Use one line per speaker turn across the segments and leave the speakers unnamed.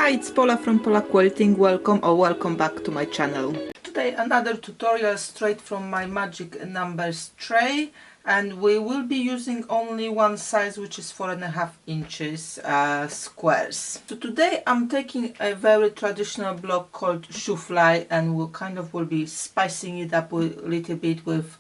Hi, it's Paula from Pola Quilting. Welcome back to my channel. Today another tutorial straight from my magic numbers tray, and we will be using only one size, which is 4.5 inches squares. So today I'm taking a very traditional block called Shoofly, and will be spicing it up a little bit with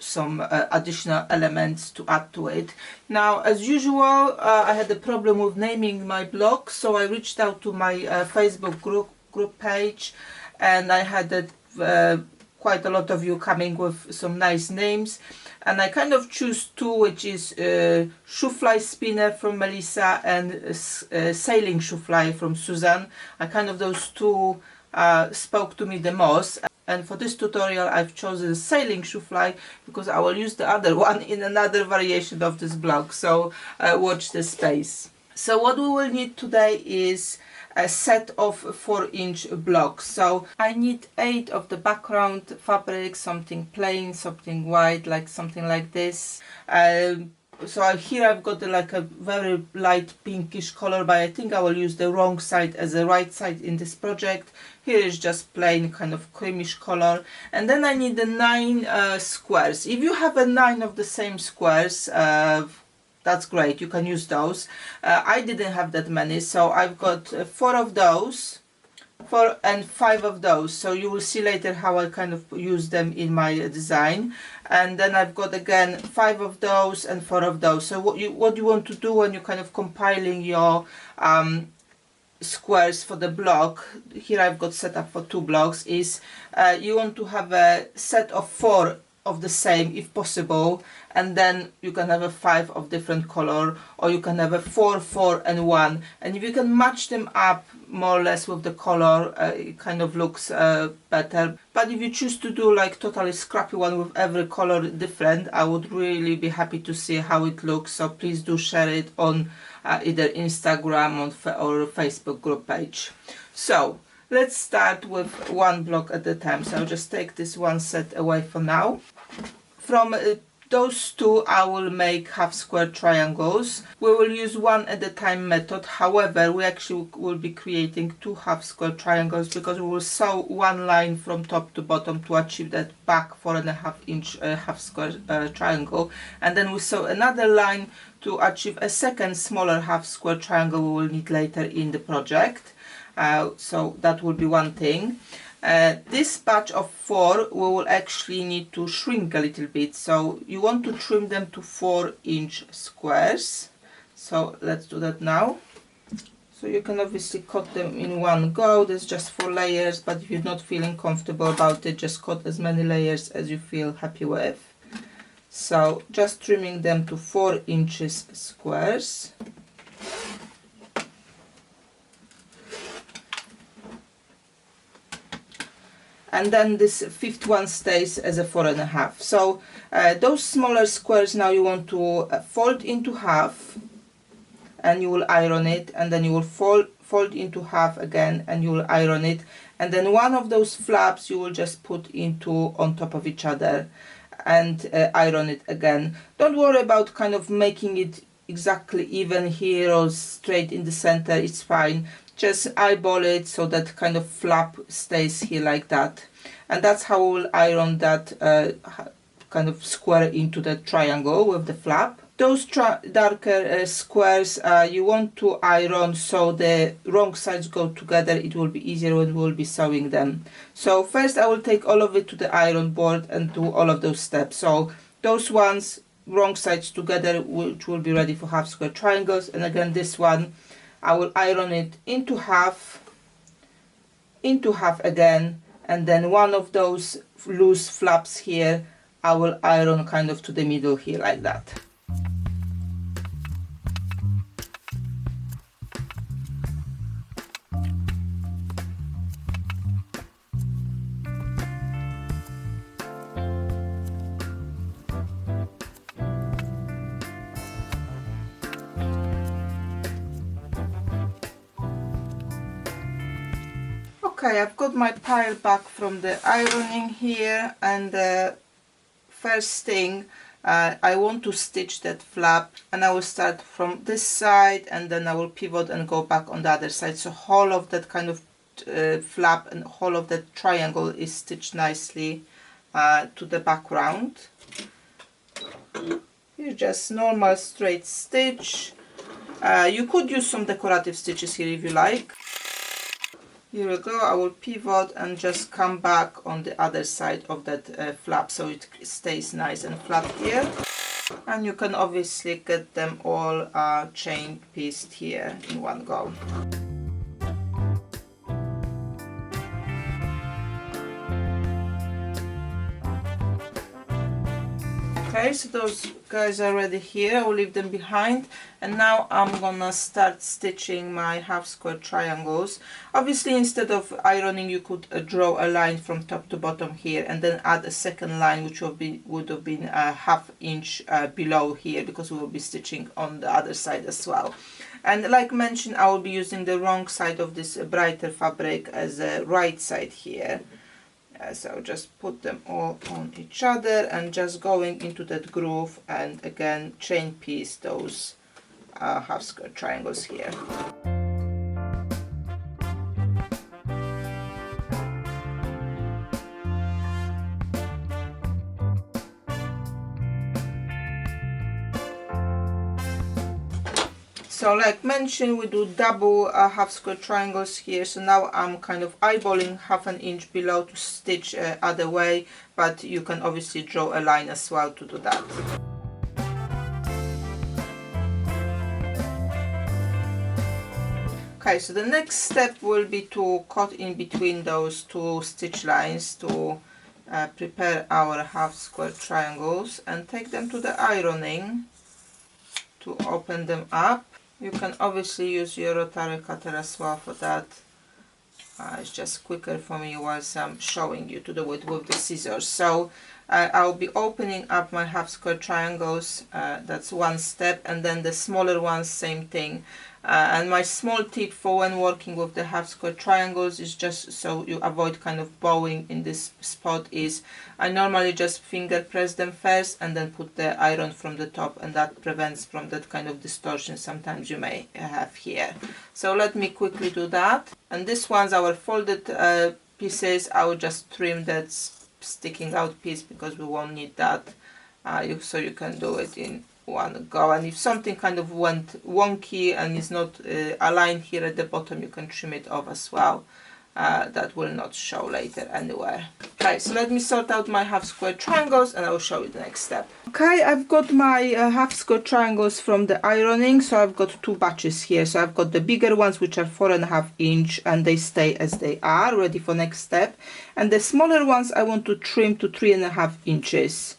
some additional elements to add to it. Now, as usual, I had a problem with naming my blog, so I reached out to my Facebook group page, and I had quite a lot of you coming with some nice names, and I kind of choose two, which is Shoofly Spinner from Melissa and Sailing Shoofly from Susan. Those two spoke to me the most. And for this tutorial I've chosen Sailing Shoofly because I will use the other one in another variation of this blog, so watch this space. So what we will need today is a set of 4-inch blocks. So I need 8 of the background fabric, something plain, something white, like something like this. So here I've got like a very light pinkish color, but I think I will use the wrong side as the right side in this project. Here is just plain kind of creamish color. And then I need the 9 squares. If you have a 9 of the same squares, that's great, you can use those. I didn't have that many, so I've got 4 of those, 4 and 5 of those, so you will see later how I kind of use them in my design. And then I've got again 5 of those and 4 of those. So what you want to do when you're kind of compiling your squares for the block, here I've got set up for 2 blocks, is you want to have a set of 4 of the same if possible, and then you can have a 5 of different color, or you can have a 4, 4 and 1, and if you can match them up more or less with the color, it kind of looks better. But if you choose to do like totally scrappy one with every color different, I would really be happy to see how it looks. So please do share it on either Instagram or Facebook group page. So let's start with one block at a time. So I'll just take this one set away for now. From those two I will make half square triangles. We will use one at a time method. However, we actually will be creating 2 half square triangles because we will sew one line from top to bottom to achieve that back 4.5 inch half square triangle, and then we sew another line to achieve a second smaller half square triangle we will need later in the project. So that will be one thing. This batch of 4 we will actually need to shrink a little bit, so you want to trim them to 4-inch squares. So let's do that now. So you can obviously cut them in one go. There's just 4 layers, but if you're not feeling comfortable about it, just cut as many layers as you feel happy with. So just trimming them to 4 inches squares. And then this 5th one stays as a 4.5. So those smaller squares now you want to fold into half, and you will iron it, and then you will fold into half again, and you will iron it, and then one of those flaps you will just put into on top of each other and iron it again. Don't worry about kind of making it exactly even here or straight in the center, it's fine. Just eyeball it so that kind of flap stays here like that, and that's how we'll iron that kind of square into the triangle with the flap. Those darker squares you want to iron so the wrong sides go together. It will be easier when we'll be sewing them. So first I will take all of it to the iron board and do all of those steps. So those ones, wrong sides together, which will be ready for half square triangles, and again this one I will iron it into half again, and then one of those loose flaps here I will iron kind of to the middle here like that. Okay, I've got my pile back from the ironing here, and the first thing I want to stitch that flap, and I will start from this side and then I will pivot and go back on the other side, so whole of that kind of flap and whole of that triangle is stitched nicely to the background. You just normal straight stitch. You could use some decorative stitches here if you like. Here we go. I will pivot and just come back on the other side of that flap so it stays nice and flat here. And you can obviously get them all chain pieced here in one go. Okay, so those guys are already here. I will leave them behind, and now I'm gonna start stitching my half square triangles. Obviously, instead of ironing, you could draw a line from top to bottom here and then add a second line, which would have been a ½ inch below here, because we will be stitching on the other side as well. And like mentioned, I will be using the wrong side of this brighter fabric as a right side here. So just put them all on each other and just going into that groove, and again chain piece those half square triangles here. So like mentioned, we do double half square triangles here, so now I'm kind of eyeballing ½ inch below to stitch other way, but you can obviously draw a line as well to do that. Okay, so the next step will be to cut in between those two stitch lines to prepare our half square triangles and take them to the ironing to open them up. You can obviously use your rotary cutter as well for that. It's just quicker for me whilst I'm showing you to do it with the scissors. So I'll be opening up my half square triangles, that's one step, and then the smaller ones, same thing. And my small tip for when working with the half square triangles is, just so you avoid kind of bowing in this spot, is I normally just finger press them first and then put the iron from the top, and that prevents from that kind of distortion sometimes you may have here. So let me quickly do that. And this one's our folded pieces. I will just trim that sticking out piece because we won't need that, so you can do it in one go. And if something kind of went wonky and is not aligned here at the bottom, you can trim it off as well. That will not show later anywhere. Okay, so let me sort out my half square triangles and I will show you the next step. Okay, I've got my half square triangles from the ironing, so I've got two batches here. So I've got the bigger ones, which are 4½ inch, and they stay as they are, ready for next step. And the smaller ones I want to trim to 3½ inches.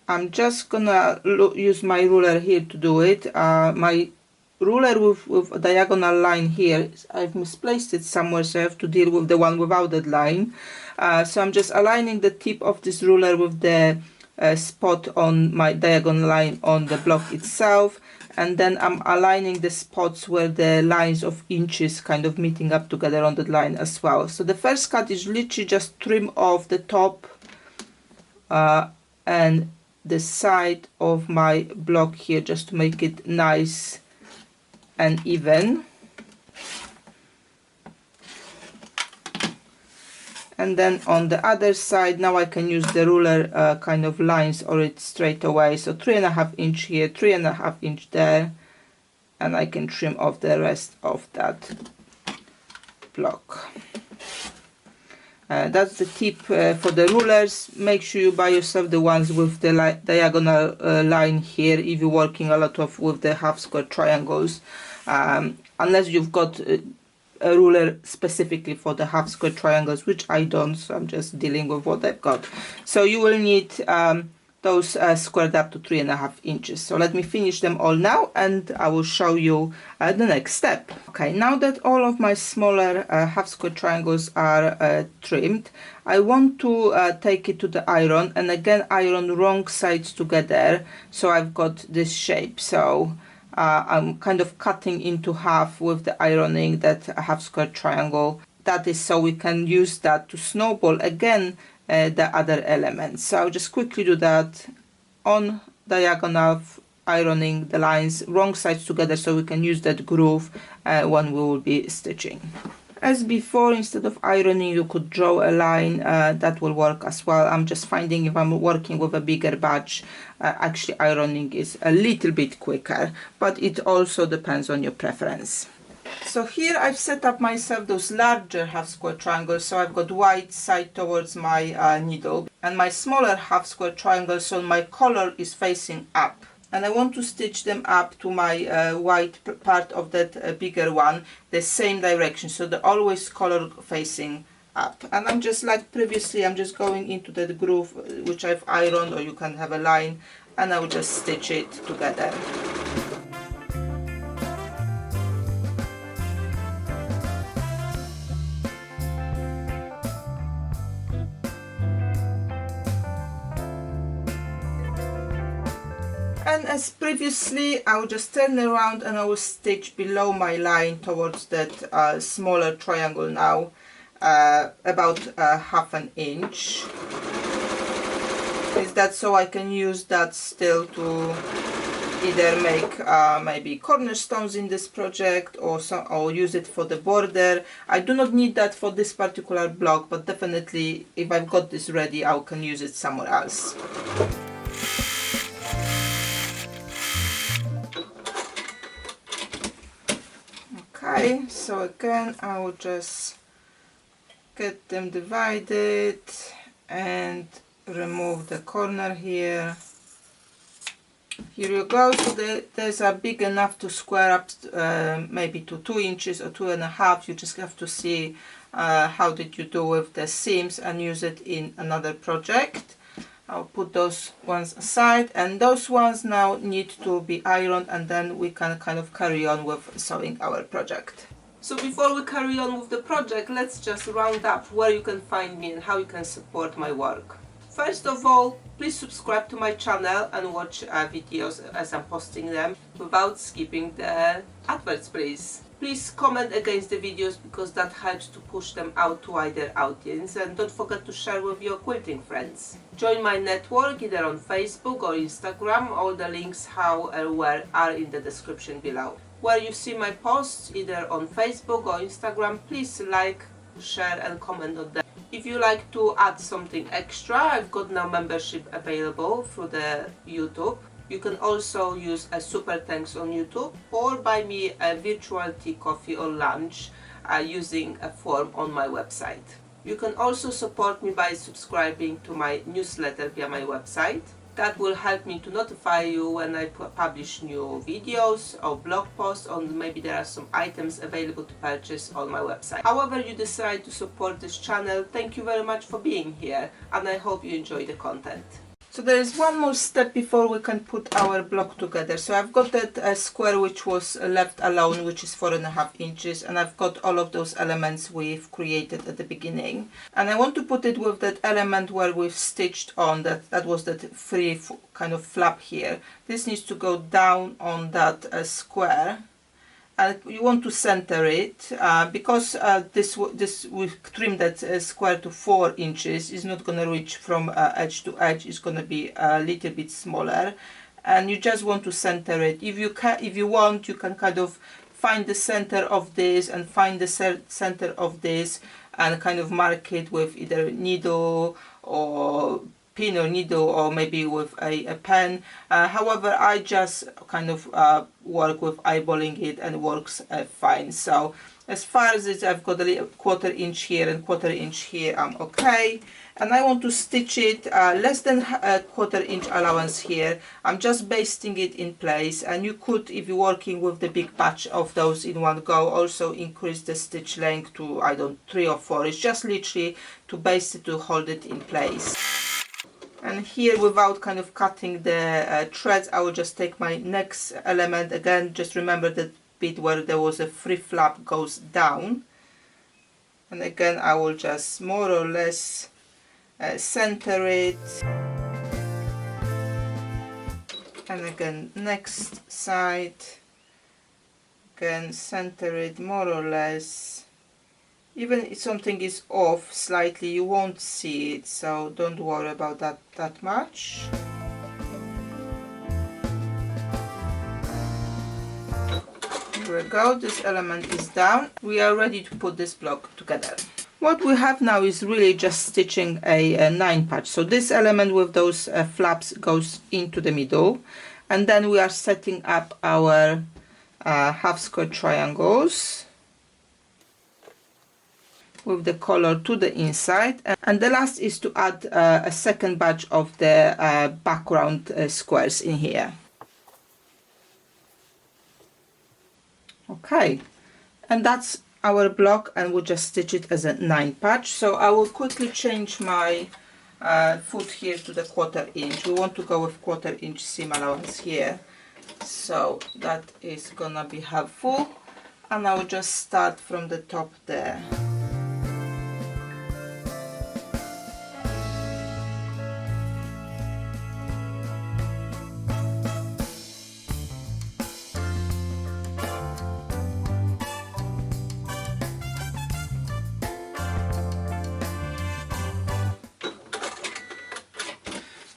I'm just gonna use my ruler here to do it. My ruler with a diagonal line here, I've misplaced it somewhere, so I have to deal with the one without that line. So I'm just aligning the tip of this ruler with the spot on my diagonal line on the block itself, and then I'm aligning the spots where the lines of inches kind of meeting up together on that line as well. So the first cut is literally just trim off the top and the side of my block here, just to make it nice and even. And then on the other side, now I can use the ruler kind of lines or it straight away. So 3½ inch here, 3½ inch there, and I can trim off the rest of that block. That's the tip for the rulers. Make sure you buy yourself the ones with the diagonal line here if you're working a lot with the half square triangles, unless you've got a ruler specifically for the half square triangles, which I don't, so I'm just dealing with what I've got. So you will need those squared up to 3½ inches. So let me finish them all now and I will show you the next step. Okay, now that all of my smaller half square triangles are trimmed, I want to take it to the iron, and again iron wrong sides together, so I've got this shape. So I'm kind of cutting into half with the ironing that half square triangle. That is so we can use that to snowball again the other elements. So I'll just quickly do that on diagonal, ironing the lines wrong sides together so we can use that groove when we will be stitching. As before, instead of ironing, you could draw a line, that will work as well. I'm just finding if I'm working with a bigger batch, actually ironing is a little bit quicker, but it also depends on your preference. So here I've set up myself those larger half square triangles, so I've got white side towards my needle, and my smaller half square triangles, so my collar is facing up. And I want to stitch them up to my white part of that bigger one, the same direction, so they're always color facing up. And I'm just like previously, I'm just going into that groove which I've ironed, or you can have a line, and I will just stitch it together. And as previously, I will just turn around and I will stitch below my line towards that smaller triangle now, about half an inch. Is that so I can use that still to either make maybe cornerstones in this project, or use it for the border. I do not need that for this particular block, but definitely if I've got this ready, I can use it somewhere else. Okay, so again I will just get them divided and remove the corner here. Here you go. So these are big enough to square up maybe to 2 inches or 2.5. You just have to see how did you do with the seams and use it in another project. I'll put those ones aside, and those ones now need to be ironed, and then we can kind of carry on with sewing our project. So before we carry on with the project, let's just round up where you can find me and how you can support my work. First of all, please subscribe to my channel and watch videos as I'm posting them without skipping the adverts, please. Please comment against the videos because that helps to push them out to wider audience, and don't forget to share with your quilting friends. Join my network either on Facebook or Instagram. All the links how and where are in the description below. Where you see my posts either on Facebook or Instagram, please like, share and comment on them. If you like to add something extra, I've got now membership available through the YouTube. You can also use a super thanks on YouTube, or buy me a virtual tea, coffee or lunch using a form on my website. You can also support me by subscribing to my newsletter via my website. That will help me to notify you when I publish new videos or blog posts, or maybe there are some items available to purchase on my website. However you decide to support this channel, thank you very much for being here, and I hope you enjoy the content. So there is one more step before we can put our block together. So I've got that square which was left alone, which is 4.5 inches, and I've got all of those elements we've created at the beginning. And I want to put it with that element where we've stitched on, that was that free kind of flap here. This needs to go down on that square. And you want to center it because this we trim that square to 4 inches. Is not going to reach from edge to edge. It's going to be a little bit smaller, and you just want to center it. If you want, you can kind of find the center of this and find the center of this, and kind of mark it with either needle or pin or needle, or maybe with a pen. However, I just kind of work with eyeballing it and works fine. So as far as it, I've got a 1/4 inch here and 1/4 inch here, I'm okay. And I want to stitch it less than a 1/4 inch allowance here. I'm just basting it in place, and you could, if you're working with the big batch of those in one go, also increase the stitch length to, I don't know, 3 or 4. It's just literally to baste it, to hold it in place. And here, without kind of cutting the threads, I will just take my next element. Again, just remember that bit where there was a free flap goes down. And again, I will just more or less center it. And again, next side. Again, center it more or less. Even if something is off slightly, you won't see it, so don't worry about that much. Here we go, this element is down. We are ready to put this block together. What we have now is really just stitching a 9 patch. So this element with those flaps goes into the middle, and then we are setting up our half square triangles with the color to the inside, and the last is to add a second batch of the background squares in here. Okay, and that's our block, and we'll just stitch it as a 9 patch. So I will quickly change my foot here to the 1/4 inch. We want to go with 1/4 inch seam allowance here, so that is gonna be helpful. And I will just start from the top there.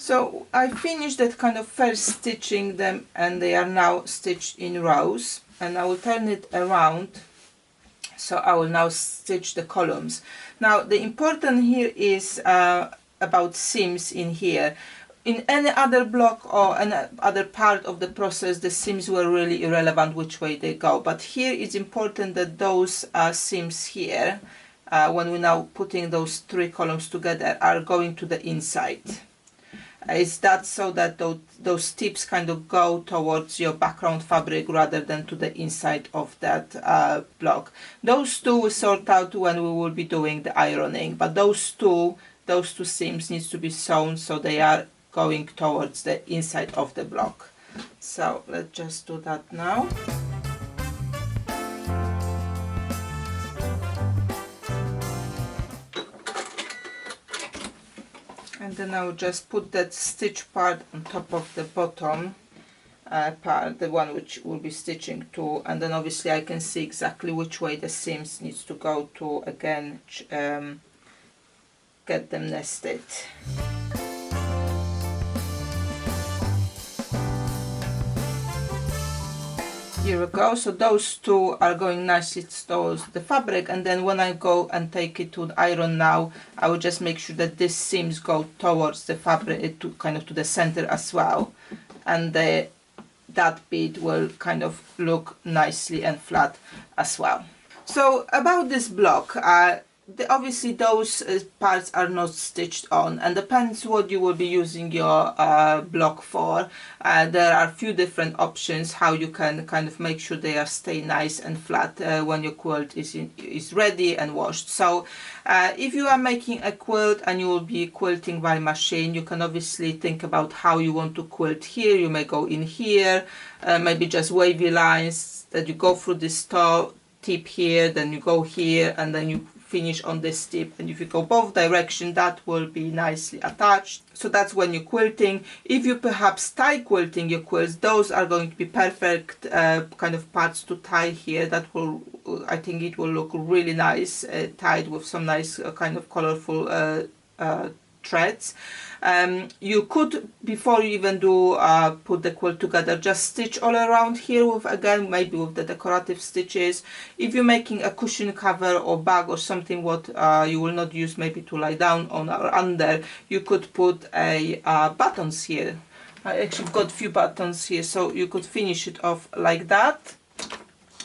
So I finished that kind of first stitching them, and they are now stitched in rows, and I will turn it around, so I will now stitch the columns. Now the important here is about seams in here. In any other block or any other part of the process, the seams were really irrelevant which way they go, but here it's important that those seams here, when we're now putting those 3 columns together, are going to the inside. Is that so that those tips kind of go towards your background fabric rather than to the inside of that block. Those two we sort out when we will be doing the ironing, but those two seams needs to be sewn so they are going towards the inside of the block. So let's just do that now. And then I will just put that stitch part on top of the bottom part, the one which we'll be stitching to, and then obviously I can see exactly which way the seams needs to go to, again, get them nested. Here we go, so those two are going nicely towards the fabric, and then when I go and take it to the iron now, I will just make sure that these seams go towards the fabric, to kind of to the center as well, and that bit will kind of look nicely and flat as well. So about this block, obviously those parts are not stitched on, and depends what you will be using your block for. There are a few different options how you can kind of make sure they are stay nice and flat when your quilt is ready and washed. So if you are making a quilt and you will be quilting by machine, you can obviously think about how you want to quilt here. You may go in here, maybe just wavy lines that you go through this tip here, then you go here, and then you finish on this tip, and if you go both direction, that will be nicely attached. So that's when you're quilting. If you perhaps tie quilting your quilts, those are going to be perfect kind of parts to tie here. That will, I think it will look really nice tied with some nice kind of colorful threads. You could, before you even do put the quilt together, just stitch all around here with, again, maybe with the decorative stitches. If you're making a cushion cover or bag or something what you will not use maybe to lie down on or under, you could put a buttons here. I actually got a few buttons here, so you could finish it off like that,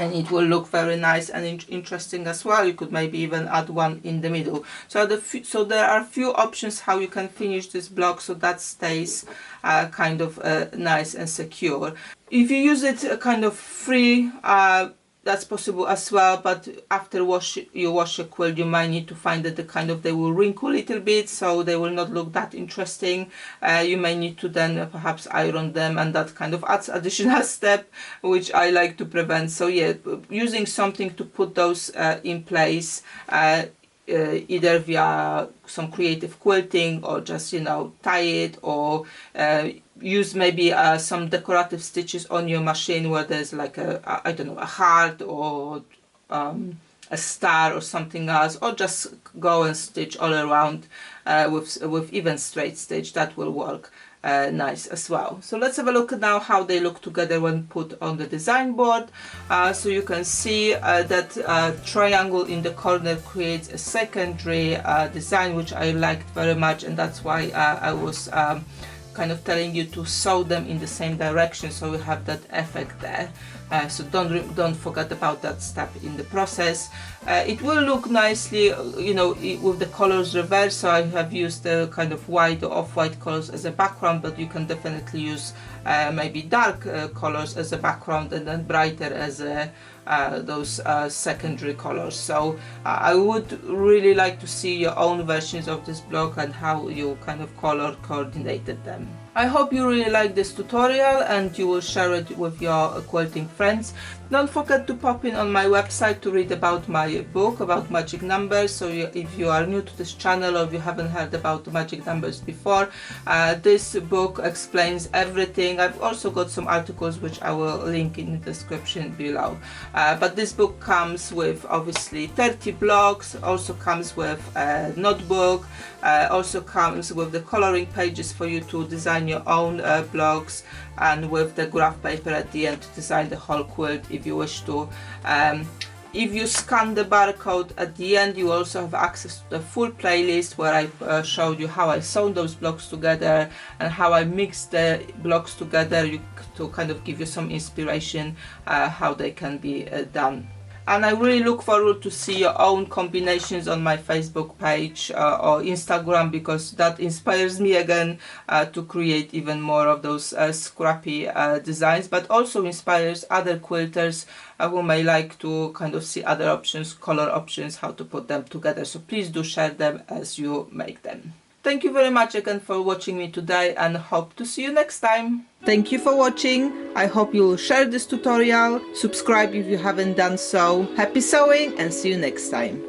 and it will look very nice and interesting as well. You could maybe even add one in the middle. So so there are a few options how you can finish this block so that stays kind of nice and secure. If you use it kind of free, that's possible as well, but after you wash your quilt, you might need to find that they will wrinkle a little bit, so they will not look that interesting. You may need to then perhaps iron them, and that kind of adds additional step, which I like to prevent. So yeah, using something to put those in place, either via some creative quilting, or just, you know, tie it, or use maybe some decorative stitches on your machine where there's like I don't know, a heart or a star or something else, or just go and stitch all around with even straight stitch. That will work nice as well. So let's have a look now how they look together when put on the design board. So you can see that triangle in the corner creates a secondary design, which I liked very much, and that's why I was kind of telling you to sew them in the same direction, so we have that effect there. So don't forget about that step in the process. It will look nicely, you know, with the colors reversed. So I have used the kind of white or off-white colors as a background, but you can definitely use maybe dark colors as a background, and then brighter as those secondary colors. So I would really like to see your own versions of this block and how you kind of color coordinated them. I hope you really like this tutorial and you will share it with your quilting friends. Don't forget to pop in on my website to read about my book about magic numbers. So if you are new to this channel or if you haven't heard about the magic numbers before, this book explains everything. I've also got some articles which I will link in the description below. But this book comes with obviously 30 blocks, also comes with a notebook, also comes with the coloring pages for you to design your own blocks, and with the graph paper at the end to design the whole quilt if you wish to. If you scan the barcode at the end, you also have access to the full playlist where I showed you how I sewn those blocks together and how I mixed the blocks together to kind of give you some inspiration how they can be done. And I really look forward to see your own combinations on my Facebook page or Instagram, because that inspires me again to create even more of those scrappy designs, but also inspires other quilters who may like to kind of see other options, color options, how to put them together. So please do share them as you make them. Thank you very much again for watching me today, and hope to see you next time. Thank you for watching. I hope you will share this tutorial, subscribe if you haven't done so. Happy sewing and see you next time.